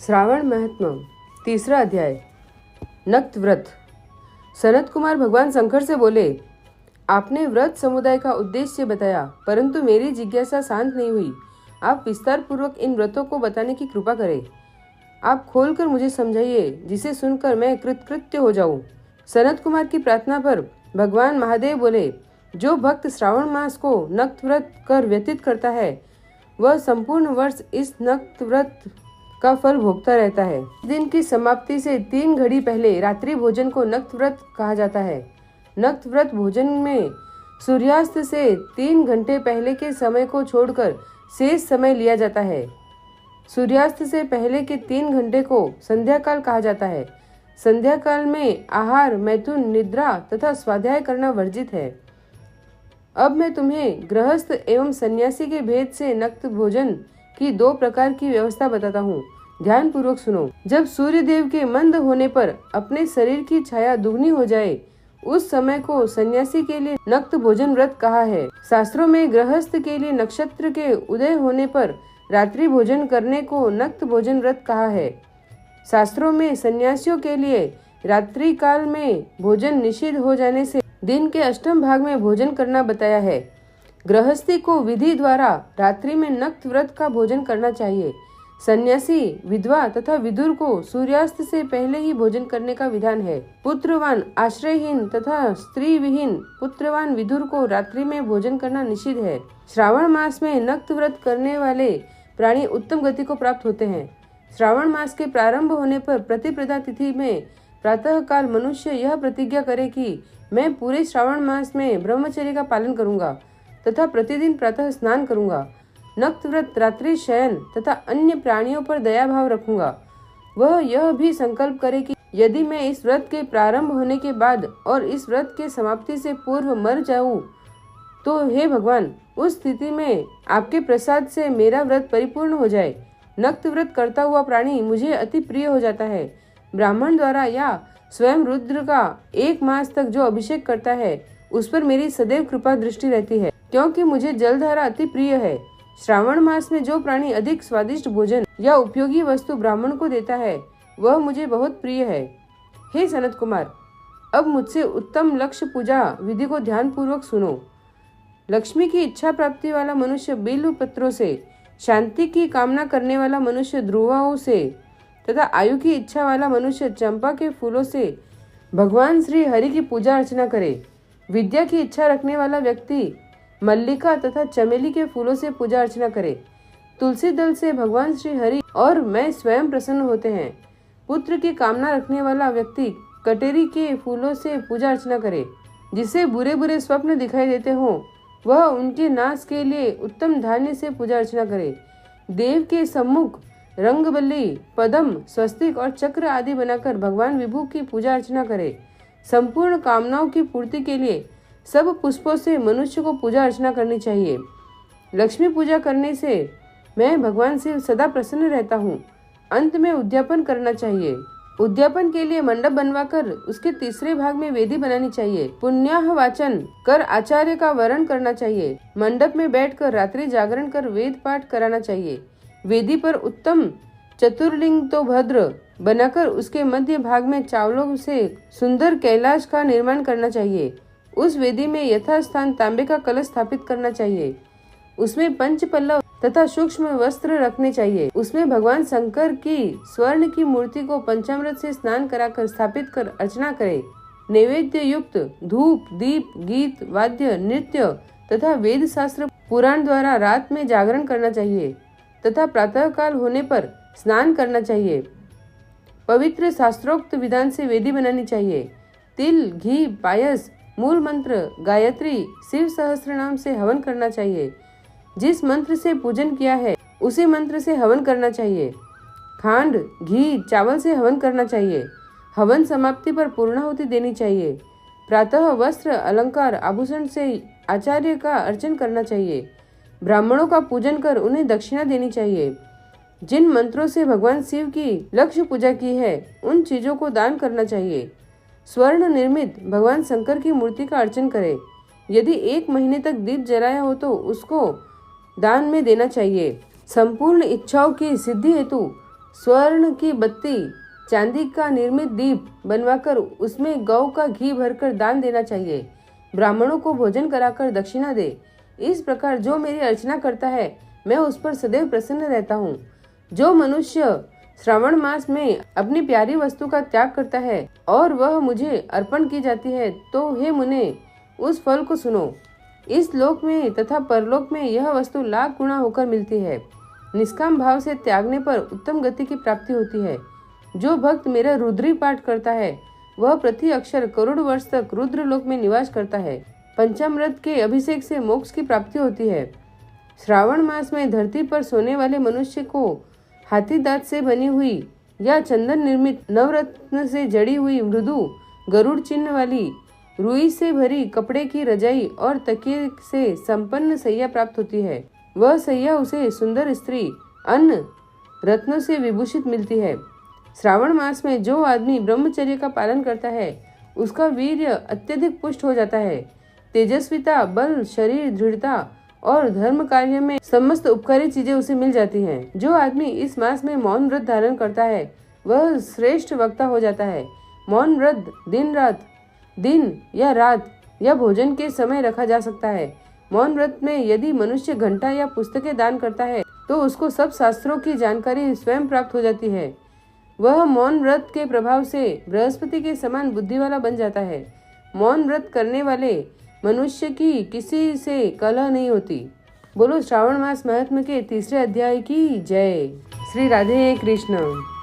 श्रावण महात्म्य तीसरा अध्याय। नक्त व्रत। सनत कुमार भगवान शंकर से बोले, आपने व्रत समुदाय का उद्देश्य बताया, परंतु मेरी जिज्ञासा शांत नहीं हुई। आप विस्तार पूर्वक इन व्रतों को बताने की कृपा करें। आप खोलकर मुझे समझाइए, जिसे सुनकर मैं कृतकृत्य हो जाऊं। सनत कुमार की प्रार्थना पर भगवान महादेव बोले, जो भक्त श्रावण मास को नक्त व्रत कर व्यतीत करता है, वह संपूर्ण वर्ष इस नक्त व्रत का फल भोगता रहता है। दिन की समाप्ति से 3 घड़ी पहले रात्रि भोजन को नक्त व्रत कहा जाता है। नक्त व्रत भोजन में सूर्यास्त से 3 घंटे पहले के समय को छोड़कर शेष समय लिया जाता है। सूर्यास्त से पहले के 3 घंटे को संध्या काल कहा जाता है। संध्या काल में आहार, मैथुन, निद्रा तथा स्वाध्याय करना वर्जित है। अब मैं तुम्हें गृहस्थ एवं सन्यासी के भेद से नक्त भोजन की 2 प्रकार की व्यवस्था बताता हूँ। ध्यान पूर्वक सुनो। जब सूर्य देव के मंद होने पर अपने शरीर की छाया दुगनी हो जाए, उस समय को सन्यासी के लिए नक्त भोजन व्रत कहा है। शास्त्रों में गृहस्थ के लिए नक्षत्र के उदय होने पर रात्रि भोजन करने को नक्त भोजन व्रत कहा है। शास्त्रों में सन्यासियों के लिए रात्रि काल में भोजन निषिद्ध हो जाने से दिन के अष्टम भाग में भोजन करना बताया है। गृहस्थी को विधि द्वारा रात्रि में नक्त व्रत का भोजन करना चाहिए। सन्यासी, विधवा तथा विदुर को सूर्यास्त से पहले ही भोजन करने का विधान है। पुत्रवान, आश्रयहीन तथा स्त्री विहीन पुत्रवान विदुर को रात्रि में भोजन करना निषिद्ध है। श्रावण मास में नक्त व्रत करने वाले प्राणी उत्तम गति को प्राप्त होते हैं। श्रावण मास के प्रारंभ होने पर प्रतिपदा तिथि में प्रातः काल मनुष्य यह प्रतिज्ञा करे कि मैं पूरे श्रावण मास में ब्रह्मचर्य का पालन करूंगा तथा प्रतिदिन प्रातः स्नान करूंगा। नक्त व्रत रात्रि शयन तथा अन्य प्राणियों पर दया भाव रखूंगा। वह यह भी संकल्प करे कि यदि मैं इस व्रत के प्रारंभ होने के बाद और इस व्रत के समाप्ति से पूर्व मर जाऊं, तो हे भगवान, उस स्थिति में आपके प्रसाद से मेरा व्रत परिपूर्ण हो जाए। नक्त व्रत करता हुआ प्राणी मुझे अति प्रिय हो जाता है। ब्राह्मण द्वारा या स्वयं रुद्र का 1 मास तक जो अभिषेक करता है, उस पर मेरी सदैव कृपा दृष्टि रहती है, क्योंकि मुझे जलधारा अति प्रिय है। श्रावण मास में जो प्राणी अधिक स्वादिष्ट भोजन या उपयोगी वस्तु ब्राह्मण को देता है, वह मुझे बहुत प्रिय है। हे सनत कुमार, अब मुझसे उत्तम लक्ष्य पूजा विधि को ध्यान पूर्वक सुनो। लक्ष्मी की इच्छा प्राप्ति वाला मनुष्य बिल्व पत्रों से, शांति की कामना करने वाला मनुष्य ध्रुवाओं से तथा आयु की इच्छा वाला मनुष्य चंपा के फूलों से भगवान श्री हरि की पूजा अर्चना करे। विद्या की इच्छा रखने वाला व्यक्ति मल्लिका तथा चमेली के फूलों से पूजा अर्चना करे। तुलसी दल से भगवान श्री हरि और मैं स्वयं प्रसन्न होते हैं। पुत्र की कामना रखने वाला व्यक्ति कटेरी के फूलों से पूजा अर्चना करे। जिसे बुरे बुरे स्वप्न दिखाई देते हों, वह उनके नाश के लिए उत्तम धान्य से पूजा अर्चना करे। देव के सम्मुख रंगबल्ली, पदम, स्वस्तिक और चक्र आदि बनाकर भगवान विभु की पूजा अर्चना करे। संपूर्ण कामनाओं की पूर्ति के लिए सब पुष्पों से मनुष्य को पूजा अर्चना करनी चाहिए। लक्ष्मी पूजा करने से मैं भगवान से सदा प्रसन्न रहता हूँ। अंत में उद्यापन करना चाहिए। उद्यापन के लिए मंडप बनवाकर उसके तीसरे भाग में वेदी बनानी चाहिए। पुण्याह वाचन कर आचार्य का वरण करना चाहिए। मंडप में बैठकर रात्रि जागरण कर वेद पाठ कराना चाहिए। वेदी पर उत्तम चतुर्लिंग तो भद्र बनाकर उसके मध्य भाग में चावलों से सुंदर कैलाश का निर्माण करना चाहिए। उस वेदी में यथास्थान तांबे का कलश स्थापित करना चाहिए। उसमें पंच पल्लव तथा सूक्ष्म वस्त्र रखने चाहिए। उसमें भगवान शंकर की स्वर्ण की मूर्ति को पंचामृत से स्नान कराकर स्थापित कर अर्चना करे। नैवेद्य युक्त धूप, दीप, गीत, वाद्य, नृत्य तथा वेद शास्त्र पुराण द्वारा रात में जागरण करना चाहिए तथा प्रातः काल होने पर स्नान करना चाहिए। पवित्र शास्त्रोक्त विधान से वेदी बनानी चाहिए। तिल, घी, पायस, मूल मंत्र, गायत्री, शिव सहस्त्र नाम से हवन करना चाहिए। जिस मंत्र से पूजन किया है, उसी मंत्र से हवन करना चाहिए। खांड, घी, चावल से हवन करना चाहिए। हवन समाप्ति पर पूर्णाहुति देनी चाहिए। प्रातः वस्त्र, अलंकार, आभूषण से आचार्य का अर्चन करना चाहिए। ब्राह्मणों का पूजन कर उन्हें दक्षिणा देनी चाहिए। जिन मंत्रों से भगवान शिव की लक्ष्य पूजा की है, उन चीजों को दान करना चाहिए। स्वर्ण निर्मित भगवान शंकर की मूर्ति का अर्चन करें। यदि 1 महीने तक दीप जलाया हो तो उसको दान में देना चाहिए। संपूर्ण इच्छाओं की सिद्धि हेतु स्वर्ण की बत्ती, चांदी का निर्मित दीप बनवाकर उसमें गौ का घी भरकर दान देना चाहिए। ब्राह्मणों को भोजन कराकर दक्षिणा दे। इस प्रकार जो मेरी अर्चना करता है मैं उस पर सदैव प्रसन्न रहता हूँ। जो मनुष्य श्रावण मास में अपनी प्यारी वस्तु का त्याग करता है और वह मुझे अर्पण की जाती है, तो हे मुने उस फल को सुनो। इस लोक में तथा परलोक में यह वस्तु लाख गुना होकर मिलती है। निष्काम भाव से त्यागने पर उत्तम गति की प्राप्ति होती है। जो भक्त मेरा रुद्री पाठ करता है वह प्रति अक्षर करोड़ वर्ष तक रुद्र लोक में निवास करता है। पंचामृत के अभिषेक से मोक्ष की प्राप्ति होती है। श्रावण मास में धरती पर सोने वाले मनुष्य को हाथी दांत से बनी हुई या चंदन निर्मित नवरत्न से जड़ी हुई मृदु गरुड़ चिन्ह वाली रुई से भरी कपड़े की रजाई और तकिए से संपन्न सैया प्राप्त होती है। वह सैया उसे सुंदर स्त्री अन्न रत्नों से विभूषित मिलती है। श्रावण मास में जो आदमी ब्रह्मचर्य का पालन करता है उसका वीर्य अत्यधिक पुष्ट हो जाता है। तेजस्विता, बल, शरीर, दृढ़ता और धर्म कार्य में समस्त उपकारी चीजें उसे मिल जाती हैं। जो आदमी इस मास में मौन व्रत धारण करता है वह श्रेष्ठ वक्ता हो जाता है। मौन व्रत दिन या रात या भोजन के समय रखा जा सकता है। मौन व्रत में यदि मनुष्य घंटा या पुस्तकें दान करता है तो उसको सब शास्त्रों की जानकारी स्वयं प्राप्त हो जाती है। वह मौन व्रत के प्रभाव से बृहस्पति के समान बुद्धि वाला बन जाता है। मौन व्रत करने वाले मनुष्य की किसी से कलह नहीं होती। बोलो श्रावण मास महात्म्य के तीसरे अध्याय की जय। श्री राधे कृष्ण।